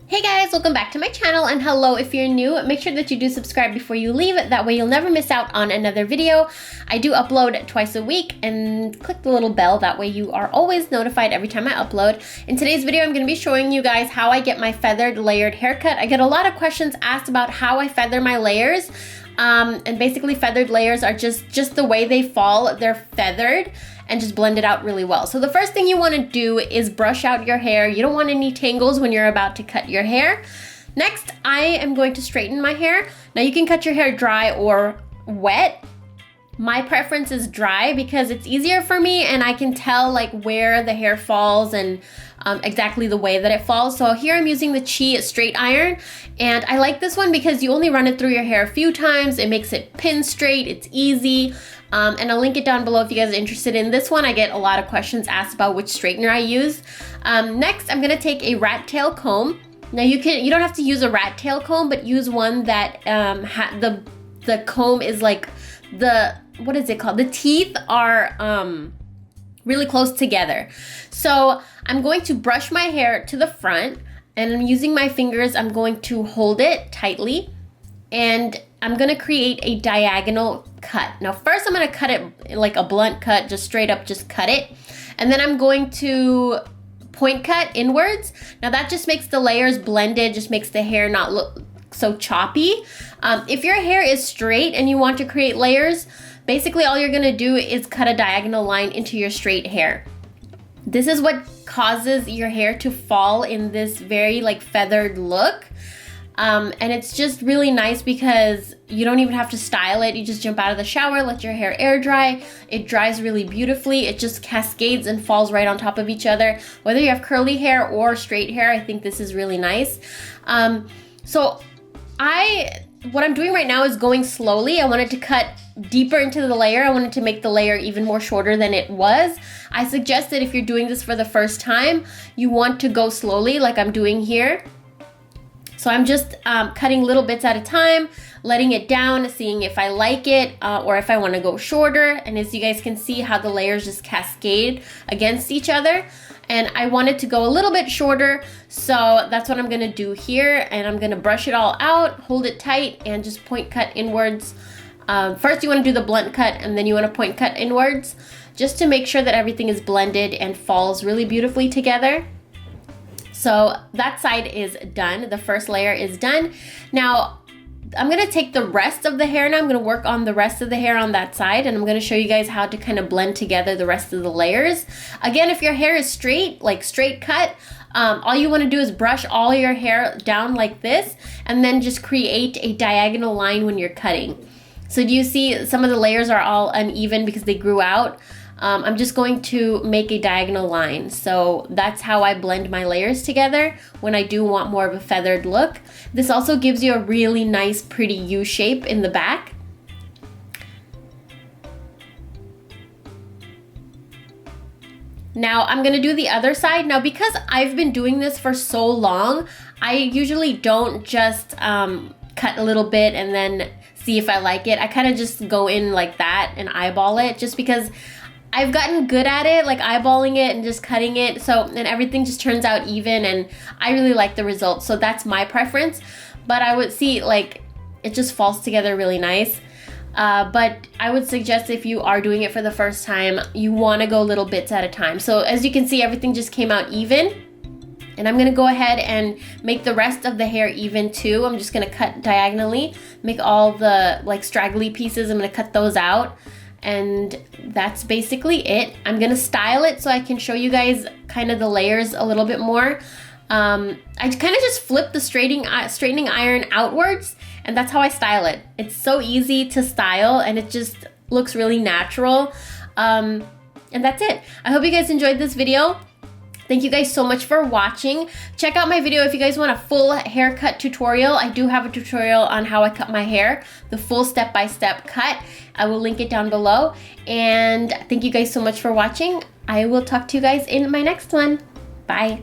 Hey guys, welcome back to my channel, and hello if you're new. Make sure that you do subscribe before you leave, that way you'll never miss out on another video. I do upload twice a week, and click the little bell, that way you are always notified every time I upload. In today's video, I'm going to be showing you guys how I get my feathered layered haircut. I get a lot of questions asked about how I feather my layers. And basically feathered layers are just the way they fall. They're feathered and just blend it out really well. So the first thing you want to do is brush out your hair. You don't want any tangles when you're about to cut your hair. Next, I am going to straighten my hair. Now you can cut your hair dry or wet. My preference is dry because it's easier for me and I can tell like where the hair falls and exactly the way that it falls. So here I'm using the Chee straight iron, and I like this one because you only run it through your hair a few times. It makes it pin straight, it's easy. And I'll link it down below if you guys are interested in this one. I get a lot of questions asked about which straightener I use. Next, I'm gonna take a rat tail comb. Now you don't have to use a rat tail comb, but use one that the comb is like what is it called? The teeth are really close together. So I'm going to brush my hair to the front, and I'm using my fingers. I'm going to hold it tightly, and I'm gonna create a diagonal cut. Now first I'm gonna cut it like a blunt cut, just straight up, just cut it. And then I'm going to point cut inwards. Now that just makes the layers blended, just makes the hair not look so choppy. If your hair is straight and you want to create layers, basically all you're gonna do is cut a diagonal line into your straight hair. This is what causes your hair to fall in this very like feathered look. And it's just really nice because you don't even have to style it. You just jump out of the shower, let your hair air dry. It dries really beautifully. It just cascades and falls right on top of each other. Whether you have curly hair or straight hair, I think this is really nice. What I'm doing right now is going slowly. I wanted to cut deeper into the layer. I wanted to make the layer even more shorter than it was. I suggest that if you're doing this for the first time, you want to go slowly like I'm doing here. So I'm just cutting little bits at a time, letting it down, seeing if I like it or if I want to go shorter. And as you guys can see how the layers just cascade against each other. And I wanted to go a little bit shorter, so that's what I'm gonna do here. And I'm gonna brush it all out, hold it tight, and just point cut inwards. First you wanna do the blunt cut, and then you wanna point cut inwards, just to make sure that everything is blended and falls really beautifully together. So that side is done. The first layer is done. Now, I'm gonna take the rest of the hair now. I'm gonna work on the rest of the hair on that side, and I'm gonna show you guys how to kind of blend together the rest of the layers. Again, if your hair is straight, like straight cut, all you wanna do is brush all your hair down like this, and then just create a diagonal line when you're cutting. So do you see some of the layers are all uneven because they grew out? I'm just going to make a diagonal line. So that's how I blend my layers together when I do want more of a feathered look. This also gives you a really nice, pretty U shape in the back. Now I'm gonna do the other side. Now because I've been doing this for so long, I usually don't just cut a little bit and then see if I like it. I kind of just go in like that and eyeball it, just because I've gotten good at it, like eyeballing it and just cutting it, and everything just turns out even, and I really like the results, so that's my preference. But I would see, like, it just falls together really nice. But I would suggest if you are doing it for the first time, you want to go little bits at a time. So as you can see, everything just came out even. And I'm gonna go ahead and make the rest of the hair even too. I'm just gonna cut diagonally, make all the like straggly pieces, I'm gonna cut those out. And that's basically it. I'm gonna style it so I can show you guys kind of the layers a little bit more. I kind of just flip the straightening iron outwards, and that's how I style it. It's so easy to style, and it just looks really natural. And that's it. I hope you guys enjoyed this video. Thank you guys so much for watching. Check out my video if you guys want a full haircut tutorial. I do have a tutorial on how I cut my hair, the full step-by-step cut. I will link it down below. And thank you guys so much for watching. I will talk to you guys in my next one. Bye.